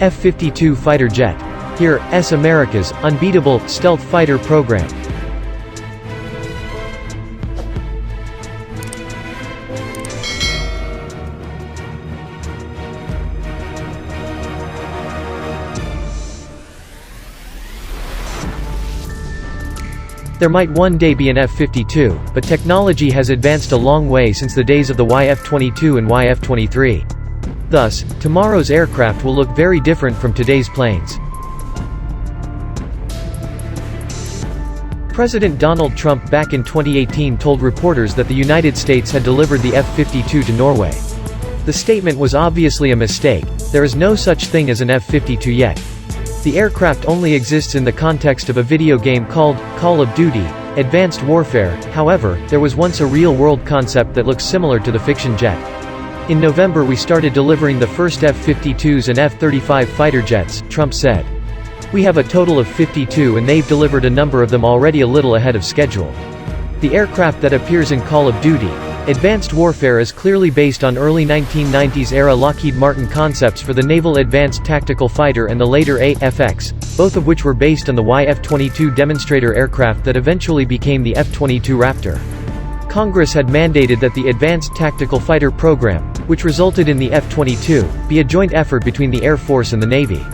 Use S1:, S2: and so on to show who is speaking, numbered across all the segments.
S1: F-52 fighter jet. Here, America's Unbeatable stealth fighter program. There might one day be an F-52, but technology has advanced a long way since the days of the F-22 and F-23. Thus, tomorrow's aircraft will look very different from today's planes. President Donald Trump back in 2018 told reporters that the United States had delivered the F-52 to Norway. The statement was obviously a mistake. There is no such thing as an F-52 yet. The aircraft only exists in the context of a video game called Call of Duty: Advanced Warfare. However, there was once a real-world concept that looks similar to the fiction jet. In November we started delivering the first F-52s and F-35 fighter jets, Trump said. We have a total of 52 and they've delivered a number of them already a little ahead of schedule. The aircraft that appears in Call of Duty: Advanced Warfare is clearly based on early 1990s-era Lockheed Martin concepts for the Naval Advanced Tactical Fighter and the later AFX, both of which were based on the F-22 demonstrator aircraft that eventually became the F-22 Raptor. Congress had mandated that the Advanced Tactical Fighter program, which resulted in the F-22, be a joint effort between the Air Force and the Navy.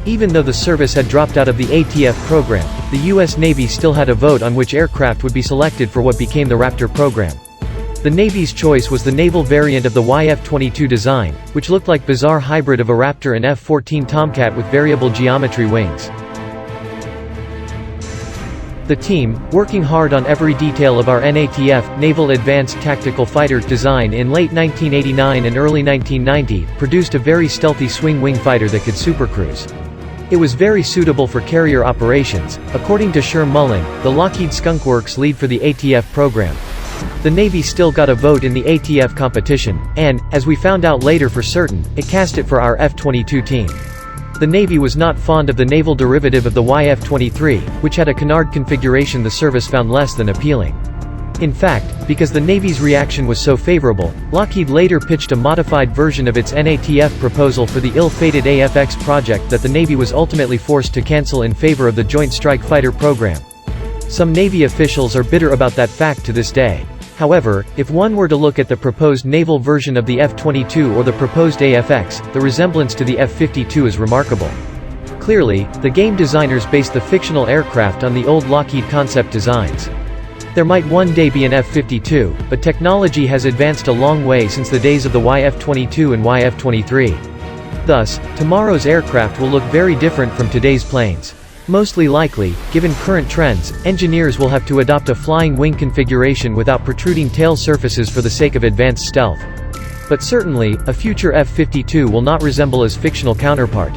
S1: Even though the service had dropped out of the ATF program, the U.S. Navy still had a vote on which aircraft would be selected for what became the Raptor program. The Navy's choice was the naval variant of the F-22 design, which looked like bizarre hybrid of a Raptor and F-14 Tomcat with variable geometry wings. The team, working hard on every detail of our NATF Naval Advanced Tactical Fighter design in late 1989 and early 1990, produced a very stealthy swing-wing fighter that could supercruise. It was very suitable for carrier operations, according to Sher Mullen, the Lockheed Skunk Works lead for the ATF program. The Navy still got a vote in the ATF competition, and, as we found out later for certain, it cast it for our F-22 team. The Navy was not fond of the naval derivative of the F-23, which had a canard configuration the service found less than appealing. In fact, because the Navy's reaction was so favorable, Lockheed later pitched a modified version of its NATF proposal for the ill-fated AFX project that the Navy was ultimately forced to cancel in favor of the Joint Strike Fighter program. Some Navy officials are bitter about that fact to this day. However, if one were to look at the proposed naval version of the F-22 or the proposed AFX, the resemblance to the F-52 is remarkable. Clearly, the game designers based the fictional aircraft on the old Lockheed concept designs. There might one day be an F-52, but technology has advanced a long way since the days of the F-22 and F-23. Thus, tomorrow's aircraft will look very different from today's planes. Mostly likely, given current trends, engineers will have to adopt a flying wing configuration without protruding tail surfaces for the sake of advanced stealth. But certainly, a future F-52 will not resemble its fictional counterpart.